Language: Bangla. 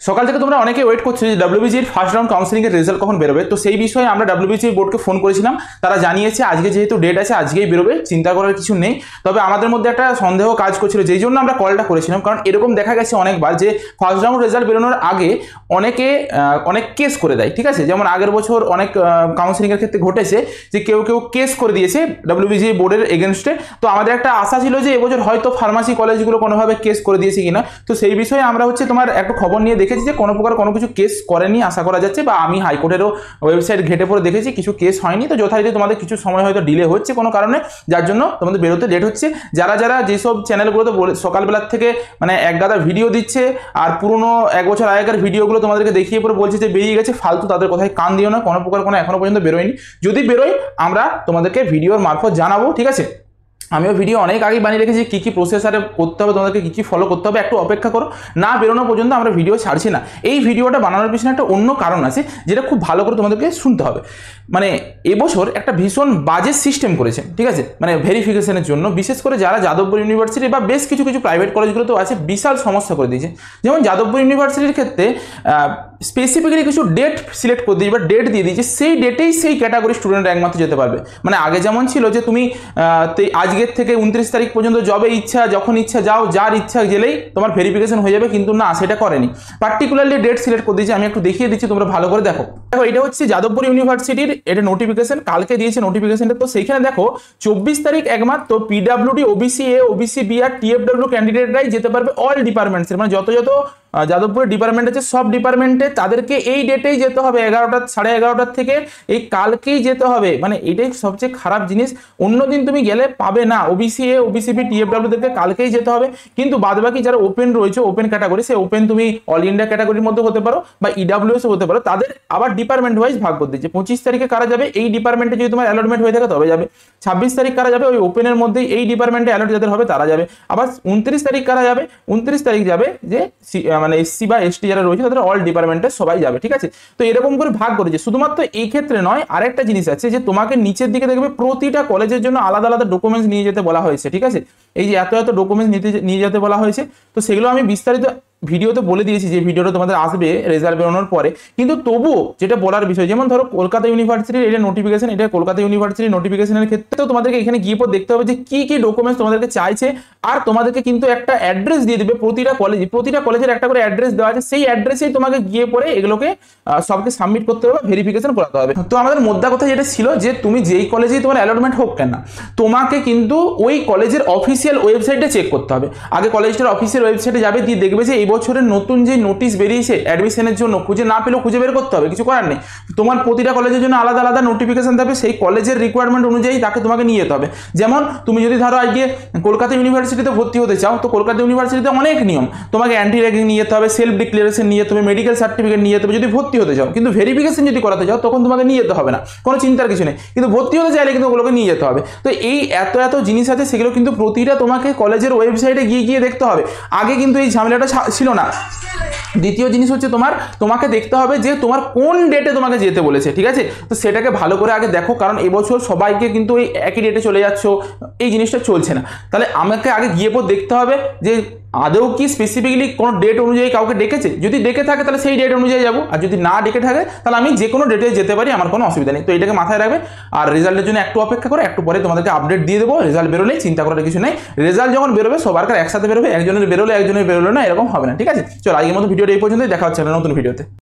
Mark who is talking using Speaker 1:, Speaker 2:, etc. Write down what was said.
Speaker 1: সকাল থেকে তোমরা অনেকে ওয়েট করছো যে ডাব্লিউবিজির ফার্স্ট রাউন্ড কাউন্সিলিং এর রেজাল্ট কখন বেরোবে। তো সেই বিষয়ে আমরা ডাব্লিউবিজি বোর্ডকে ফোন করেছিলাম, তারা জানিয়েছে আজকে যেহেতু ডেট আছে আজকেই বেরোবে, চিন্তা করার কিছু নেই। তবে আমাদের মধ্যে একটা সন্দেহ কাজ করছিল, যেই জন্য আমরা কলটা করেছিলাম, কারণ এরকম দেখা গেছে অনেকবার যে ফার্স্ট রাউন্ড রেজাল্ট বেরোনোর আগে অনেক কেস করে দেয়। ঠিক আছে, যেমন আগের বছর অনেক কাউন্সিলিং এর ক্ষেত্রে ঘটেছে যে কেউ কেস করে দিয়েছে ডাব্লিউবিজি বোর্ডের এগেনস্টে। তো আমাদের একটা আশা ছিল যে এবছর হয়তো ফার্মাসি কলেজগুলো কোনোভাবে কেস করে দিয়েছে কিনা। তো সেই বিষয়ে আমরা তোমার একটু খবর নিয়ে দেখেছি যে কোনো প্রকার কোনো কিছু কেস করেনি আশা করা যাচ্ছে, বা আমি হাইকোর্টেরও ওয়েবসাইট ঘেটে পড়ে দেখেছি কিছু কেস হয়নি। তো যথারীতি তোমাদের কিছু সময় হয়তো ডিলে হচ্ছে কোনো কারণে, যার জন্য তোমাদের বেরোতে লেট হচ্ছে। যারা যেসব চ্যানেলগুলোতে সকালবেলার থেকে মানে এক গাদা ভিডিও দিচ্ছে আর পুরনো এক বছর আগেকার ভিডিওগুলো তোমাদেরকে দেখিয়ে পরে বলছে যে বেরিয়ে গেছে, ফালতু তাদের কথায় কান দিও না। কোনো প্রকার কোনো এখনো পর্যন্ত বেরোয়নি, যদি বেরোয় আমরা তোমাদেরকে ভিডিওর মারফত জানাবো। ঠিক আছে, আমিও ভিডিও অনেক আগেই বানিয়ে রেখেছি কী কী প্রসেসারে করতে হবে, তোমাদেরকে কী কী ফলো করতে হবে। একটু অপেক্ষা করো, না বেরোনো পর্যন্ত আমরা ভিডিও ছাড়ছি না। এই ভিডিওটা বানানোর পিছনে একটা অন্য কারণ আছে, যেটা খুব ভালো করে তোমাদেরকে শুনতে হবে। মানে এবছর একটা ভীষণ বাজে সিস্টেম করেছে, ঠিক আছে, মানে ভেরিফিকেশনের জন্য। বিশেষ করে যারা যাদবপুর ইউনিভার্সিটি বা বেশ কিছু প্রাইভেট কলেজগুলোতেও আছে, বিশাল সমস্যা করে দিয়েছে। যেমন যাদবপুর ইউনিভার্সিটির ক্ষেত্রে স্পেসিফিক্যালি কিছু ডেট সিলেক্ট করে দিয়েছে বা ডেট দিয়ে দিয়েছে, সেই ডেটেই সেই ক্যাটাগরি স্টুডেন্ট একমাত্র যেতে পারবে। মানে আগে যেমন ছিল যে তুমি আজকের থেকে 29 তারিখ পর্যন্ত যবে ইচ্ছা যখন ইচ্ছা যাও, যার ইচ্ছা গেলেই তোমার ভেরিফিকেশন হয়ে যাবে, কিন্তু না, সেটা করেনি। পার্টিকুলারলি ডেট সিলেক্ট করে দিয়েছে। আমি একটু দেখিয়ে দিচ্ছি, তোমরা ভালো করে দেখো। এটা হচ্ছে যাদবপুর ইউনিভার্সিটির এটা নোটিফিকেশন, কালকে দিয়েছে নোটিফিকেশনটা। তো সেইখানে দেখো 24 তারিখ একমাত্র PWD, OBC A, OBC B আর টিএফডব্লিউ ক্যান্ডিডেটরাই যেতে পারবে অল ডিপার্টমেন্টসের। মানে যত যাদবপুরের ডিপার্টমেন্ট আছে সব ডিপার্টমেন্টে তাদেরকে এই ডেটেই যেতে হবে, 11:30 থেকে এই কালকেই যেতে হবে। মানে এটাই সবচেয়ে খারাপ জিনিস, অন্যদিন তুমি গেলে পাবে না। ওবিসি এ, ওবিসি বি, টিএফডব্লিউদেরকে কালকেই যেতে হবে, কিন্তু বাদবাকি যারা ওপেন রয়েছে, ওপেন ক্যাটাগরি, সেই ওপেন তুমি অল ইন্ডিয়া ক্যাটাগরির মধ্যে হতে পারো বা ইডাব্লিউএস হতে পারো, তাদের আবার ডিপার্টমেন্ট ওয়াইজ ভাগ করে দিচ্ছে। 25 তারিখে কারা যাবে এই ডিপার্টমেন্টে, যদি তোমার অ্যালটমেন্ট হয়ে থাকে তবে যাবে। 26 তারিখ কারা যাবে ওই ওপেনের মধ্যেই এই ডিপার্টমেন্টে অ্যালট যাদের হবে তারা যাবে। আবার 29 তারিখ কারা যাবে, 29 তারিখ যাবে যে মানে এসসি বা এসটি যারা রয়েছে তাদের অল ডিপার্টমেন্টে সবাই যাবে। ঠিক আছে, তো এরকম করে ভাগ করেছে। শুধুমাত্র এই ক্ষেত্রে নয়, আরেকটা জিনিস আছে যে তোমাকে নিচের দিকে দেখবে প্রতিটা কলেজের জন্য আলাদা আলাদা ডকুমেন্টস নিয়ে যেতে বলা হয়েছে। ঠিক আছে, এই যে এত ডকুমেন্টস নিয়ে যেতে বলা হয়েছে, তো সেগুলো আমি বিস্তারিত ভিডিওতে বলে দিয়েছি, যে ভিডিওটা তোমাদের আসবে রেজাল্ট বেরোনোর পরে। কিন্তু তবুও যেটা বলার বিষয়, যেমন ধরো কলকাতা ইউনিভার্সিটির এটা নোটিফিকেশন, এটা কলকাতা ইউনিভার্সিটির নোটিফিকেশনের ক্ষেত্রে তো তোমাদেরকে এখানে গিয়ে পর দেখতে হবে যে কি কি ডকুমেন্টস তোমাদেরকে চাইছে। আর তোমাদেরকে কিন্তু একটা অ্যাড্রেস দিয়ে দিবে প্রতিটা কলেজের একটা করে অ্যাড্রেস দেওয়া আছে, সেই অ্যাড্রেসেই তোমাকে গিয়ে পরে এগুলোকে সবকে সাবমিট করতে হবে, ভেরিফিকেশন করাতে হবে। তো আমাদের মোদ্দা কথা যেটা ছিল যে তুমি যেই কলেজেই তোমার অ্যালটমেন্ট হোক কেন, তোমাকে কিন্তু ওই কলেজের অফিসিয়াল ওয়েবসাইটে চেক করতে হবে। আগে কলেজটার অফিসিয়াল ওয়েবসাইটে যাবে, দিয়ে দেখবে যে এই বছরের নতুন যে নোটিশ বেরিয়েছে অ্যাডমিশনের জন্য, খুঁজে না পেলেও খুঁজে বের করতে হবে, কিছু করার নেই। তোমার প্রতিটা কলেজের জন্য আলাদা আলাদা নোটিফিকেশন থাকবে, সেই কলেজের রিকোয়ারমেন্ট অনুযায়ী তাকে তোমাকে নিয়ে যেতে হবে। যেমন তুমি যদি ধরো আজকে কলকাতা ইউনিভার্সিটিতে ভর্তি হতে চাও, তো কলকাতা ইউনিভার্সিটিতে অনেক নিয়ম, তোমাকে অ্যান্টি র্যাগিং নিয়ে যেতে হবে, সেলফ ডিক্লারেশন নিয়ে যেতে হবে, মেডিকেল সার্টিফিকেট নিয়ে যেতে হবে যদি ভর্তি হতে চাও। কিন্তু ভেরিফিকেশন যদি করাতে চাও তখন তোমাকে নিয়ে যেতে হবে না, কোনো চিন্তার কিছু নেই। কিন্তু ভর্তি হতে চাইলে কিন্তু ওগুলোকে নিয়ে যেতে হবে। তো এই এত জিনিস আছে, সেগুলো কিন্তু প্রতিটা তোমাকে কলেজের ওয়েবসাইটে গিয়ে দেখতে হবে। আগে কিন্তু এই ঝামেলাটা ছিল না। দ্বিতীয় জিনিস হচ্ছে তোমাকে দেখতে হবে যে তোমার কোন ডেটে তোমাকে যেতে বলেছে। ঠিক আছে, তো সেটাকে ভালো করে আগে দেখো, কারণ এবছর সবাইকে কিন্তু এই একই ডেটে চলে যাচ্ছ, এই জিনিসটা চলছে না। তাহলে আমাকে আগে গিয়ে পর দেখতে হবে যে আদৌ কি স্পেসিফিক্যালি কোনো ডেট অনুযায়ী কাউকে ডেকেছে। যদি ডেকে থাকে তাহলে সেই ডেট অনুযায়ী যাবো, আর যদি না ডেকে থাকে তাহলে আমি যে কোনো ডেটে যেতে পারি, আমার কোনো অসুবিধা নেই। তো এটাকে মাথায় রাখবে। আর রেজাল্টের জন্য একটু অপেক্ষা করে, একটু পরে তোমাদেরকে আপডেট দিয়ে দেবো। রেজাল্ট বেরোলেই চিন্তা করার কিছু নেই, রেজাল্ট যখন বেরোবে সবার একসাথে বেরোবে, একজনের বেরোলে না, এরকম হবে না। ঠিক আছে, চলো আজকের মতো ভিডিওটা এই পর্যন্তই, দেখা হচ্ছে নতুন ভিডিওতে।